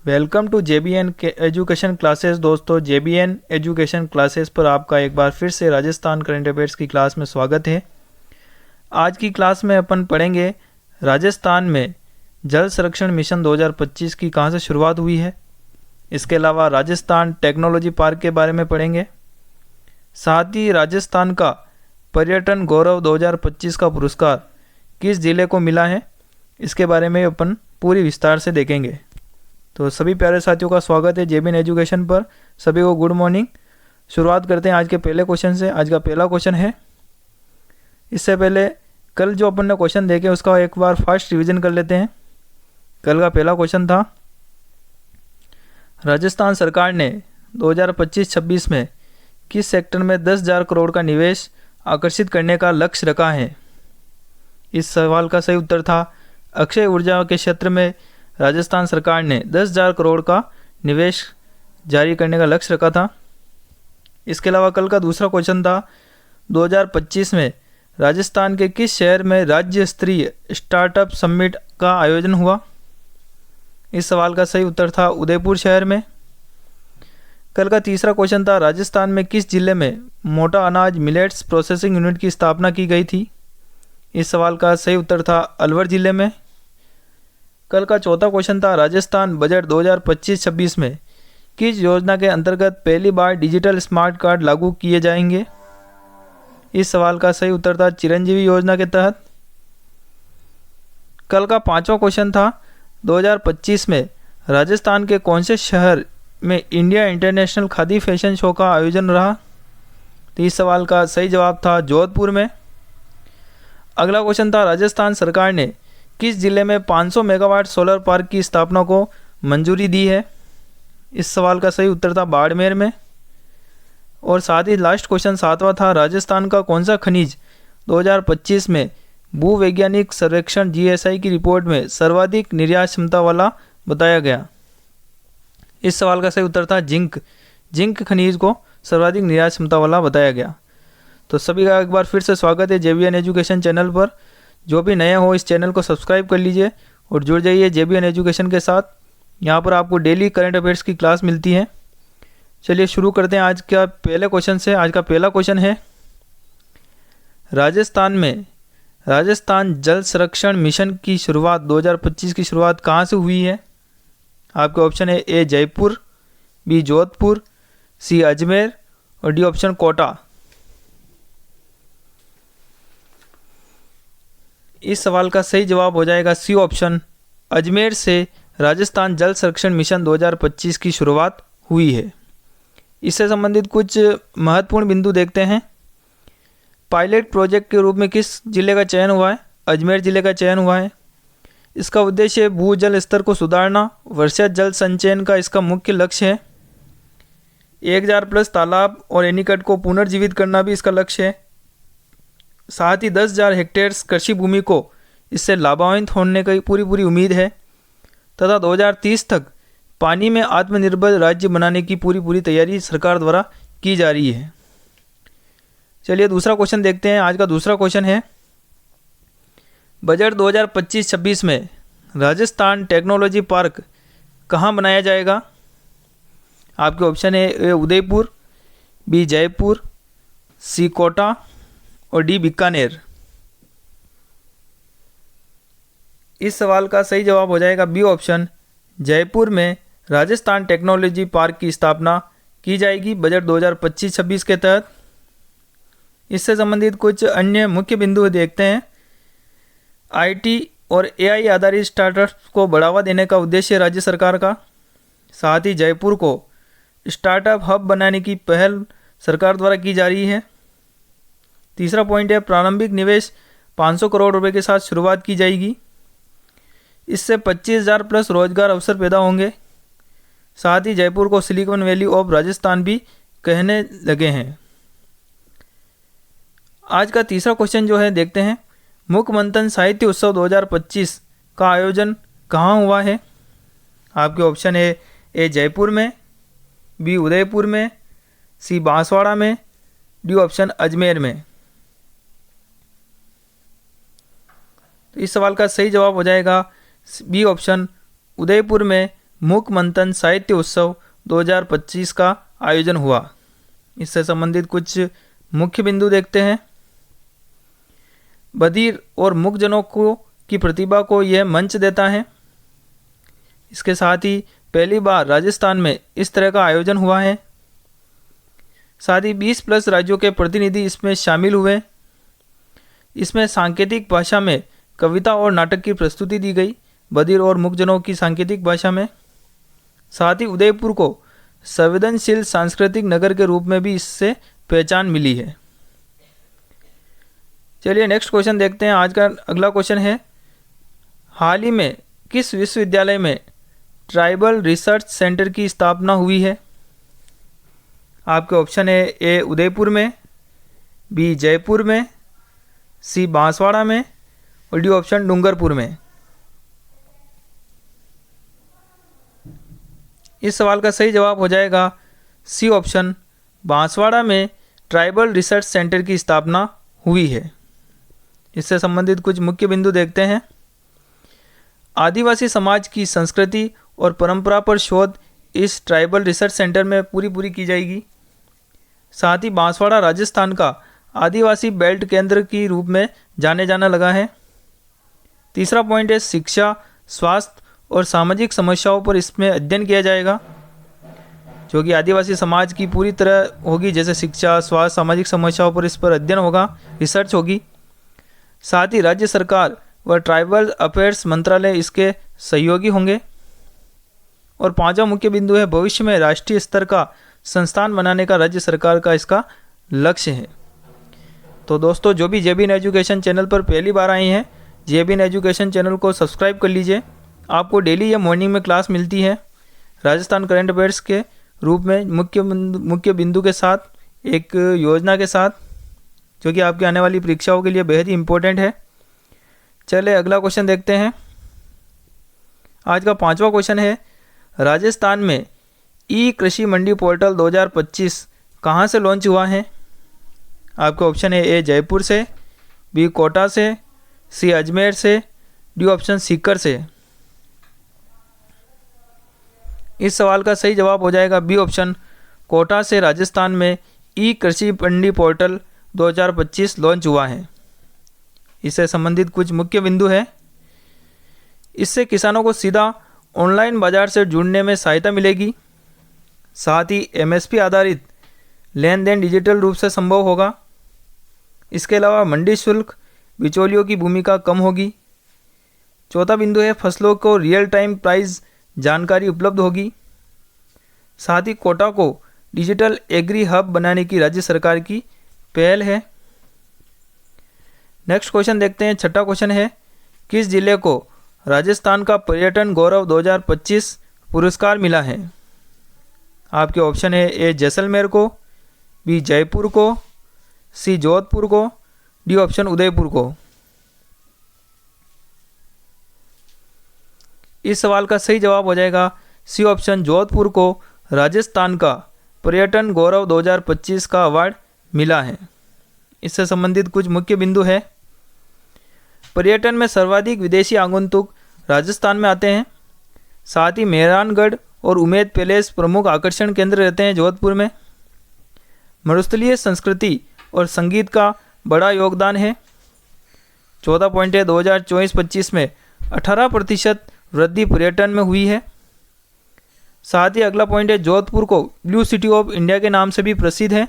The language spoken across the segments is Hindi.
Welcome to JBN education classes. दोस्तों, JBN एजुकेशन क्लासेस पर आपका एक बार फिर से राजस्थान करंट अफेयर्स की क्लास में स्वागत है। आज की क्लास में अपन पढ़ेंगे राजस्थान में जल संरक्षण मिशन 2025 की कहां से शुरुआत हुई है। इसके अलावा राजस्थान टेक्नोलॉजी पार्क के बारे में पढ़ेंगे। साथ ही राजस्थान का पर्यटन गौरव 2025 का पुरस्कार किस जिले को मिला है, इसके बारे में अपन पूरी विस्तार से देखेंगे। तो सभी प्यारे साथियों का स्वागत है JBN एजुकेशन पर। सभी को गुड मॉर्निंग। शुरुआत करते हैं आज के पहले क्वेश्चन से। आज का पहला क्वेश्चन है, इससे पहले कल जो अपन ने क्वेश्चन देखे उसका एक बार फास्ट रिवीजन कर लेते हैं। कल का पहला क्वेश्चन था, राजस्थान सरकार ने 2025-26 में किस सेक्टर में 10,000 करोड़ का निवेश आकर्षित करने का लक्ष्य रखा है। इस सवाल का सही उत्तर था अक्षय ऊर्जा के क्षेत्र में राजस्थान सरकार ने 10,000 करोड़ का निवेश जारी करने का लक्ष्य रखा था। इसके अलावा कल का दूसरा क्वेश्चन था, 2025 में राजस्थान के किस शहर में राज्य स्तरीय स्टार्टअप समिट का आयोजन हुआ। इस सवाल का सही उत्तर था उदयपुर शहर में। कल का तीसरा क्वेश्चन था, राजस्थान में किस जिले में मोटा अनाज मिलेट्स प्रोसेसिंग यूनिट की स्थापना की गई थी। इस सवाल का सही उत्तर था अलवर जिले में। कल का चौथा क्वेश्चन था, राजस्थान बजट 2025-26 में किस योजना के अंतर्गत पहली बार डिजिटल स्मार्ट कार्ड लागू किए जाएंगे। इस सवाल का सही उत्तर था चिरंजीवी योजना के तहत। कल का पांचवा क्वेश्चन था, 2025 में राजस्थान के कौन से शहर में India international khadi fashion show का आयोजन रहा। तो इस सवाल का सही जवाब था जोधपुर में। अगला क्वेश्चन था, राजस्थान सरकार ने किस जिले में 500 मेगावाट सोलर पार्क की स्थापना को मंजूरी दी है। इस सवाल का सही उत्तर था बाड़मेर में। और साथ ही लास्ट क्वेश्चन सातवां था, राजस्थान का कौन सा खनिज 2025 में भूवैज्ञानिक सर्वेक्षण GSI की रिपोर्ट में सर्वाधिक निर्यात क्षमता वाला बताया गया। इस सवाल का सही उत्तर था जिंक खनिज को सर्वाधिक निर्यात क्षमता वाला बताया गया। तो सभी का एक बार फिर से स्वागत है JBN एजुकेशन चैनल पर। जो भी नए हो इस चैनल को सब्सक्राइब कर लीजिए और जुड़ जाइए JBN एजुकेशन के साथ। यहाँ पर आपको डेली करंट अफेयर्स की क्लास मिलती है। चलिए शुरू करते हैं आज का पहले क्वेश्चन से। आज का पहला क्वेश्चन है, राजस्थान जल संरक्षण मिशन की शुरुआत 2025 की शुरुआत कहाँ से हुई है। आपके ऑप्शन है A Jaipur, B Jodhpur, C Ajmer और D ऑप्शन कोटा। इस सवाल का सही जवाब हो जाएगा C ऑप्शन, अजमेर से राजस्थान जल संरक्षण मिशन 2025 की शुरुआत हुई है। इससे संबंधित कुछ महत्वपूर्ण बिंदु देखते हैं। पायलट प्रोजेक्ट के रूप में किस जिले का चयन हुआ है। अजमेर जिले का चयन हुआ है। इसका उद्देश्य भूजल स्तर को सुधारना, वर्षा जल संचयन का इसका मुख्य लक्ष्य है। 1,000+ तालाब और एनीकट को पुनर्जीवित करना भी इसका लक्ष्य है। साथ ही 10,000 हेक्टेयर कृषि भूमि को इससे लाभान्वित होने की पूरी उम्मीद है तथा 2030 तक पानी में आत्मनिर्भर राज्य बनाने की पूरी तैयारी सरकार द्वारा की जा रही है। चलिए दूसरा क्वेश्चन देखते हैं। आज का दूसरा क्वेश्चन है, बजट 2025-26 में राजस्थान टेक्नोलॉजी पार्क कहाँ बनाया जाएगा। आपके ऑप्शन है A Udaipur, B Jaipur, C Kota और D बीकानेर। इस सवाल का सही जवाब हो जाएगा B ऑप्शन, जयपुर में राजस्थान टेक्नोलॉजी पार्क की स्थापना की जाएगी बजट 2025-26 के तहत। इससे संबंधित कुछ अन्य मुख्य बिंदु देखते हैं। IT और AI आधारित स्टार्टअप्स को बढ़ावा देने का उद्देश्य राज्य सरकार का। साथ ही जयपुर को स्टार्टअप हब बनाने की पहल सरकार द्वारा की जा रही है। तीसरा पॉइंट है, प्रारंभिक निवेश 500 करोड़ रुपए के साथ शुरुआत की जाएगी। इससे 25,000+ रोजगार अवसर पैदा होंगे। साथ ही जयपुर को सिलिकॉन वैली ऑफ राजस्थान भी कहने लगे हैं। आज का तीसरा क्वेश्चन जो है देखते हैं, मुख्यमंथन साहित्य उत्सव 2025 का आयोजन कहाँ हुआ है। आपके ऑप्शन है A जयपुर में, B उदयपुर में, C बांसवाड़ा में, D ऑप्शन अजमेर में। तो इस सवाल का सही जवाब हो जाएगा B ऑप्शन, उदयपुर में मूक मंथन साहित्य उत्सव 2025 का आयोजन हुआ? इससे संबंधित कुछ मुख्य बिंदु देखते हैं। बधिर और मूकजनों को की प्रतिभा को यह मंच देता है। इसके साथ ही पहली बार राजस्थान में इस तरह का आयोजन हुआ है। साथ ही 20+ राज्यों के प्रतिनिधि इसमें शामिल हुए। इसमें सांकेतिक भाषा में कविता और नाटक की प्रस्तुति दी गई, बधिर और मूकजनों की सांकेतिक भाषा में। साथ ही उदयपुर को संवेदनशील सांस्कृतिक नगर के रूप में भी इससे पहचान मिली है। चलिए नेक्स्ट क्वेश्चन देखते हैं। आज का अगला क्वेश्चन है, हाल ही में किस विश्वविद्यालय में ट्राइबल रिसर्च सेंटर की स्थापना हुई है? आपके ऑप्शन है ए उदयपुर में, बी जयपुर में, सी बांसवाड़ा में और डी ऑप्शन डूंगरपुर में। इस सवाल का सही जवाब हो जाएगा सी ऑप्शन, बांसवाड़ा में ट्राइबल रिसर्च सेंटर की स्थापना हुई है। इससे संबंधित कुछ मुख्य बिंदु देखते हैं। आदिवासी समाज की संस्कृति और परंपरा पर शोध इस ट्राइबल रिसर्च सेंटर में पूरी की जाएगी। साथ ही बांसवाड़ा राजस्थान का आदिवासी बेल्ट केंद्र के रूप में जाने जाना लगा है। तीसरा पॉइंट है, शिक्षा, स्वास्थ्य और सामाजिक समस्याओं पर इसमें अध्ययन किया जाएगा, जो कि आदिवासी समाज की पूरी तरह होगी, जैसे शिक्षा, स्वास्थ्य, सामाजिक समस्याओं पर इस पर अध्ययन होगा, रिसर्च होगी। साथ ही राज्य सरकार व ट्राइबल अफेयर्स मंत्रालय इसके सहयोगी होंगे। और पांचवा मुख्य बिंदु है, भविष्य में राष्ट्रीय स्तर का संस्थान बनाने का राज्य सरकार का इसका लक्ष्य है। तो दोस्तों, जो भी जेबीन एजुकेशन चैनल पर पहली बार आए हैं, जेबीन एजुकेशन चैनल को सब्सक्राइब कर लीजिए। आपको डेली या मॉर्निंग में क्लास मिलती है राजस्थान करंट अफेयर्स के रूप में, मुख्य बिंदु के साथ, एक योजना के साथ, जो कि आपकी आने वाली परीक्षाओं के लिए बेहद ही इम्पोर्टेंट है। चलिए अगला क्वेश्चन देखते हैं। आज का पांचवा क्वेश्चन है, राजस्थान में ई कृषि मंडी पोर्टल 2025 कहाँ से लॉन्च हुआ है? आपके ऑप्शन है ए जयपुर से, बी कोटा से, सी अजमेर से, डी ऑप्शन सीकर से। इस सवाल का सही जवाब हो जाएगा बी ऑप्शन, कोटा से राजस्थान में ई कृषि मंडी पोर्टल 2025 लॉन्च हुआ है। इससे संबंधित कुछ मुख्य बिंदु है। इससे किसानों को सीधा ऑनलाइन बाजार से जुड़ने में सहायता मिलेगी। साथ ही एमएसपी आधारित लेन देन डिजिटल रूप से संभव होगा। इसके अलावा मंडी शुल्क बिचौलियों की भूमिका कम होगी। चौथा बिंदु है, फसलों को रियल टाइम प्राइस जानकारी उपलब्ध होगी। साथ ही कोटा को डिजिटल एग्री हब बनाने की राज्य सरकार की पहल है। नेक्स्ट क्वेश्चन देखते हैं। छठा क्वेश्चन है, किस जिले को राजस्थान का पर्यटन गौरव 2025 पुरस्कार मिला है? आपके ऑप्शन है ए जैसलमेर को, बी जयपुर को, सी जोधपुर को, डी ऑप्शन उदयपुर को। इस सवाल का सही जवाब हो जाएगा सी ऑप्शन, जोधपुर को राजस्थान का पर्यटन गौरव 2025 का अवार्ड मिला है। इससे संबंधित कुछ मुख्य बिंदु है। पर्यटन में सर्वाधिक विदेशी आगंतुक राजस्थान में आते हैं। साथ ही मेहरानगढ़ और उमेद पैलेस प्रमुख आकर्षण केंद्र रहते हैं जोधपुर में। मरुस्थलीय संस्कृति और संगीत का बड़ा योगदान है। चौथा पॉइंट है, 2024-25 में 18% वृद्धि पर्यटन में हुई है। साथ ही अगला पॉइंट है, जोधपुर को ब्लू सिटी ऑफ इंडिया के नाम से भी प्रसिद्ध है।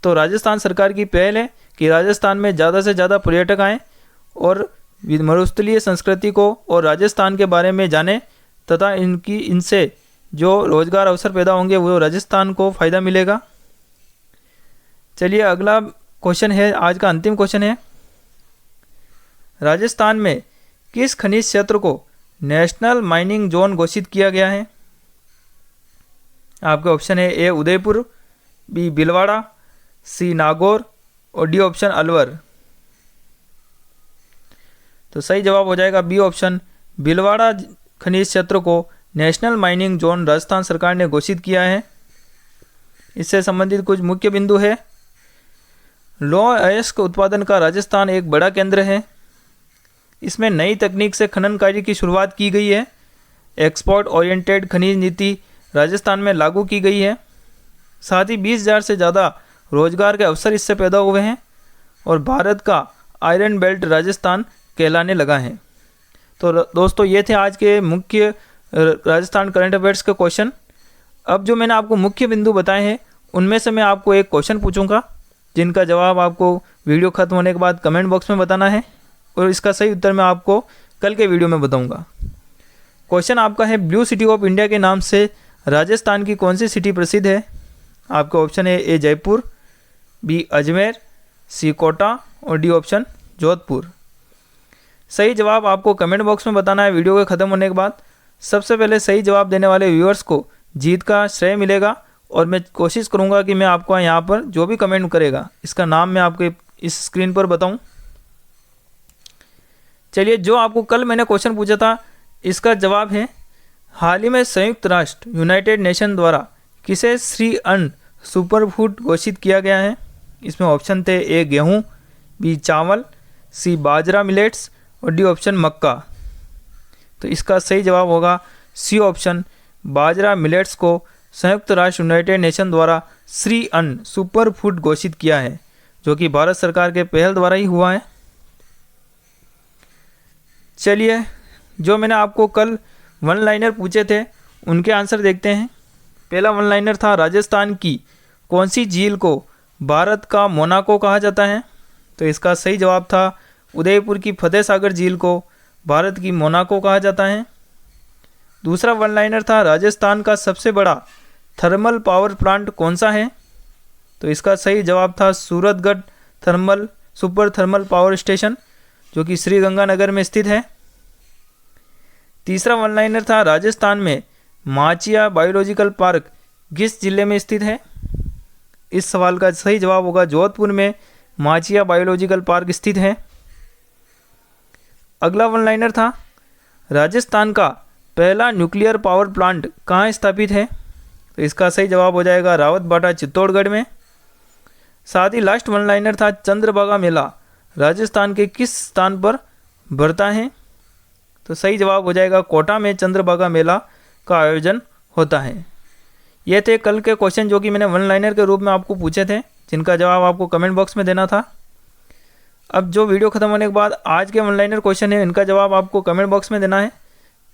तो राजस्थान सरकार की पहल है कि राजस्थान में ज़्यादा से ज़्यादा पर्यटक आएँ और मरुस्थलीय संस्कृति को और राजस्थान के बारे में जानें, तथा इनसे जो रोजगार अवसर पैदा होंगे वो राजस्थान को फ़ायदा मिलेगा। चलिए अगला क्वेश्चन है, आज का अंतिम क्वेश्चन है, राजस्थान में किस खनिज क्षेत्र को नेशनल माइनिंग जोन घोषित किया गया है? आपके ऑप्शन है ए उदयपुर, बी भीलवाड़ा, सी नागौर और डी ऑप्शन अलवर। तो सही जवाब हो जाएगा बी ऑप्शन, भीलवाड़ा खनिज क्षेत्र को नेशनल माइनिंग जोन राजस्थान सरकार ने घोषित किया है। इससे संबंधित कुछ मुख्य बिंदु है। लौह अयस्क उत्पादन का राजस्थान एक बड़ा केंद्र है। इसमें नई तकनीक से खनन कार्य की शुरुआत की गई है, एक्सपोर्ट ओरिएंटेड खनिज नीति राजस्थान में लागू की गई है। साथ ही 20,000 से ज़्यादा रोजगार के अवसर इससे पैदा हुए हैं और भारत का आयरन बेल्ट राजस्थान कहलाने लगा है। तो दोस्तों ये थे आज के मुख्य राजस्थान करंट अफेयर्स के क्वेश्चन। अब जो मैंने आपको मुख्य बिंदु बताए हैं उनमें से मैं आपको एक क्वेश्चन पूछूंगा जिनका जवाब आपको वीडियो खत्म होने के बाद कमेंट बॉक्स में बताना है और इसका सही उत्तर मैं आपको कल के वीडियो में बताऊंगा। क्वेश्चन आपका है, ब्लू सिटी ऑफ इंडिया के नाम से राजस्थान की कौन सी सिटी प्रसिद्ध है? आपका ऑप्शन है ए जयपुर, बी अजमेर, सी कोटा और डी ऑप्शन जोधपुर। सही जवाब आपको कमेंट बॉक्स में बताना है वीडियो के ख़त्म होने के बाद। सबसे पहले सही जवाब देने वाले व्यूअर्स को जीत का श्रेय मिलेगा और मैं कोशिश करूंगा कि मैं आपको यहाँ पर जो भी कमेंट करेगा इसका नाम मैं आपके इस स्क्रीन पर बताऊं। चलिए, जो आपको कल मैंने क्वेश्चन पूछा था इसका जवाब है, हाल ही में संयुक्त राष्ट्र यूनाइटेड नेशन द्वारा किसे श्री अन्न सुपरफूड घोषित किया गया है? इसमें ऑप्शन थे ए गेहूँ, बी चावल, सी बाजरा मिलेट्स और डी ऑप्शन मक्का। तो इसका सही जवाब होगा सी ऑप्शन, बाजरा मिलेट्स को संयुक्त राष्ट्र यूनाइटेड नेशन द्वारा श्री अन्न सुपर फूड घोषित किया है, जो कि भारत सरकार के पहल द्वारा ही हुआ है। चलिए, जो मैंने आपको कल वन लाइनर पूछे थे उनके आंसर देखते हैं। पहला वन लाइनर था, राजस्थान की कौन सी झील को भारत का मोनाको कहा जाता है? तो इसका सही जवाब था, उदयपुर की फतेह सागर झील को भारत की मोनाको कहा जाता है। दूसरा वन लाइनर था, राजस्थान का सबसे बड़ा थर्मल पावर प्लांट कौन सा है? तो इसका सही जवाब था Suratgarh thermal super thermal power station, जो कि श्रीगंगानगर में स्थित है। तीसरा वन लाइनर था, राजस्थान में माचिया बायोलॉजिकल पार्क किस जिले में स्थित है? इस सवाल का सही जवाब होगा जोधपुर में माचिया बायोलॉजिकल पार्क स्थित है। अगला वन लाइनर था, राजस्थान का पहला न्यूक्लियर पावर प्लांट कहाँ स्थापित है? तो इसका सही जवाब हो जाएगा रावतबाटा चित्तौड़गढ़ में। साथ ही लास्ट वन लाइनर था, चंद्रभागा मेला राजस्थान के किस स्थान पर भरता है? तो सही जवाब हो जाएगा कोटा में चंद्रभागा मेला का आयोजन होता है। ये थे कल के क्वेश्चन जो कि मैंने वन लाइनर के रूप में आपको पूछे थे, जिनका जवाब आपको कमेंट बॉक्स में देना था। अब जो वीडियो खत्म होने के बाद आज के वन लाइनर क्वेश्चन है, इनका जवाब आपको कमेंट बॉक्स में देना है।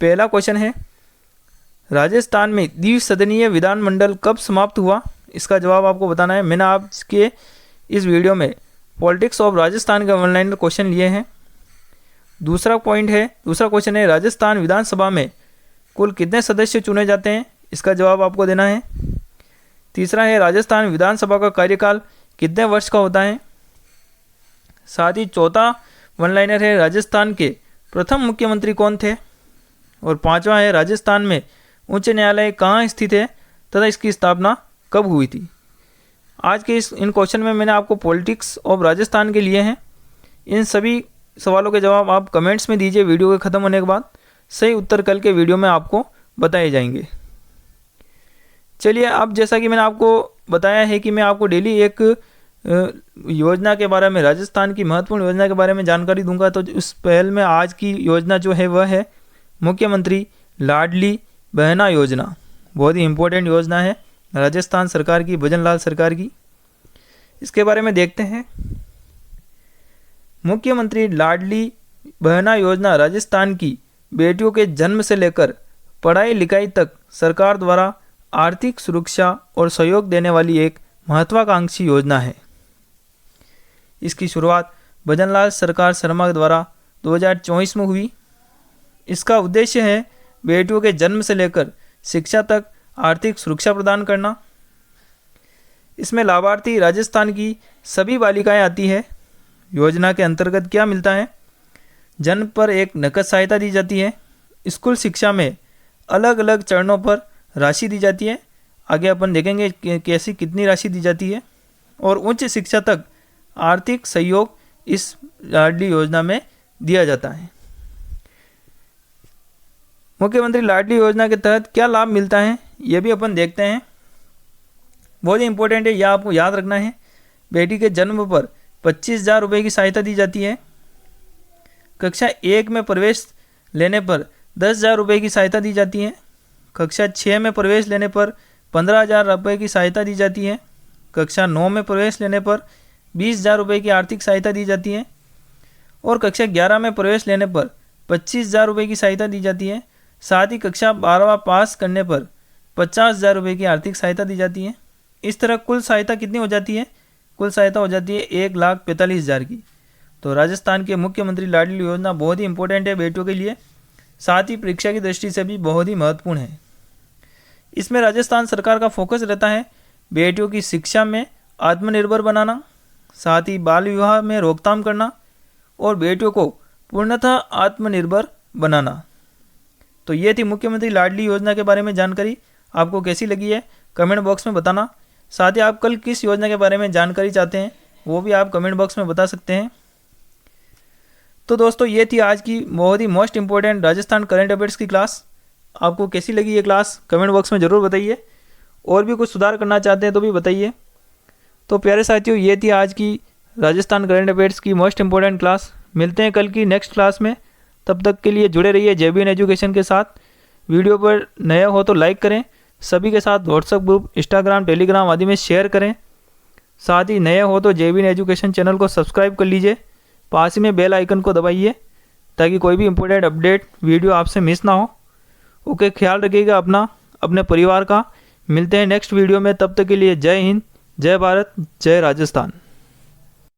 पहला क्वेश्चन है, राजस्थान में द्विसदनीय विधानमंडल कब समाप्त हुआ? इसका जवाब आपको बताना है। मैंने आपके इस वीडियो में पॉलिटिक्स ऑफ राजस्थान के वन लाइनर क्वेश्चन लिए हैं। दूसरा क्वेश्चन है, राजस्थान विधानसभा में कुल कितने सदस्य चुने जाते हैं? इसका जवाब आपको देना है। तीसरा है, राजस्थान विधानसभा का कार्यकाल कितने वर्ष का होता है? साथ ही चौथा वन लाइनर है, राजस्थान के प्रथम मुख्यमंत्री कौन थे? और पांचवा है, राजस्थान में उच्च न्यायालय कहाँ स्थित है तथा इसकी स्थापना कब हुई थी? आज के इन क्वेश्चन में मैंने आपको पॉलिटिक्स ऑफ राजस्थान के लिए हैं। इन सभी सवालों के जवाब आप कमेंट्स में दीजिए वीडियो के ख़त्म होने के बाद। सही उत्तर कल के वीडियो में आपको बताए जाएंगे। चलिए, अब जैसा कि मैंने आपको बताया है कि मैं आपको डेली एक योजना के बारे में, राजस्थान की महत्वपूर्ण योजना के बारे में जानकारी दूंगा। तो उस पहल में आज की योजना जो है वह है मुख्यमंत्री लाडली बहना योजना। बहुत ही इम्पोर्टेंट योजना है राजस्थान सरकार की, भजनलाल सरकार की। इसके बारे में देखते हैं। मुख्यमंत्री लाडली बहना योजना राजस्थान की बेटियों के जन्म से लेकर पढ़ाई लिखाई तक सरकार द्वारा आर्थिक सुरक्षा और सहयोग देने वाली एक महत्वाकांक्षी योजना है। इसकी शुरुआत भजनलाल सरकार शर्मा द्वारा 2024 में हुई। इसका उद्देश्य है बेटियों के जन्म से लेकर शिक्षा तक आर्थिक सुरक्षा प्रदान करना। इसमें लाभार्थी राजस्थान की सभी बालिकाएं आती है। योजना के अंतर्गत क्या मिलता है? जन्म पर एक नकद सहायता दी जाती है। स्कूल शिक्षा में अलग अलग चरणों पर राशि दी जाती है। आगे अपन देखेंगे कैसी कितनी राशि दी जाती है। और उच्च शिक्षा तक आर्थिक सहयोग इस लाडली योजना में दिया जाता है। मुख्यमंत्री लाडली योजना के तहत क्या लाभ मिलता है ये भी अपन देखते हैं। बहुत ही इंपॉर्टेंट है, यह आपको याद रखना है। बेटी के जन्म पर 25,000 रुपये की सहायता दी जाती है। कक्षा 1 में प्रवेश लेने पर 10,000 रुपये की सहायता दी जाती है। कक्षा 6 में प्रवेश लेने पर 15,000 रुपये की सहायता दी जाती है। कक्षा 9 में प्रवेश लेने पर 20,000 रुपये की आर्थिक सहायता दी जाती है। और कक्षा 11 में प्रवेश लेने पर 25,000 रुपये की सहायता दी जाती है। साथ ही कक्षा 12वां पास करने पर 50,000 रुपये की आर्थिक सहायता दी जाती है। इस तरह कुल सहायता कितनी हो जाती है? कुल सहायता हो जाती है 1,45,000 की। तो राजस्थान के मुख्यमंत्री लाडली योजना बहुत ही इंपॉर्टेंट है बेटियों के लिए, साथ ही परीक्षा की दृष्टि से भी बहुत ही महत्वपूर्ण है। इसमें राजस्थान सरकार का फोकस रहता है बेटियों की शिक्षा में आत्मनिर्भर बनाना, साथ ही बाल विवाह में रोकथाम करना और बेटियों को पूर्णतः आत्मनिर्भर बनाना। तो ये थी मुख्यमंत्री लाडली योजना के बारे में जानकारी। आपको कैसी लगी है कमेंट बॉक्स में बताना। साथ ही आप कल किस योजना के बारे में जानकारी चाहते हैं वो भी आप कमेंट बॉक्स में बता सकते हैं। तो दोस्तों ये थी आज की बहुत ही most important Rajasthan current affairs की क्लास। आपको कैसी लगी ये क्लास कमेंट बॉक्स में ज़रूर बताइए। और भी कुछ सुधार करना चाहते हैं तो भी बताइए। तो प्यारे साथियों ये थी आज की राजस्थान करंट अफेयर्स की मोस्ट इंपॉर्टेंट क्लास। मिलते हैं कल की नेक्स्ट क्लास में। तब तक के लिए जुड़े रहिए JBN एजुकेशन के साथ। वीडियो पर नए हो तो लाइक करें, सभी के साथ व्हाट्सएप ग्रुप, इंस्टाग्राम, टेलीग्राम आदि में शेयर करें। साथ ही नए हो तो JBN एजुकेशन चैनल को सब्सक्राइब कर लीजिए। पास ही में बेल आइकन को दबाइए ताकि कोई भी इंपॉर्टेंट अपडेट वीडियो आपसे मिस ना हो। ओके, ख्याल रखिएगा अपना, अपने परिवार का। मिलते हैं नेक्स्ट वीडियो में। तब तक के लिए जय हिंद, जय भारत, जय राजस्थान।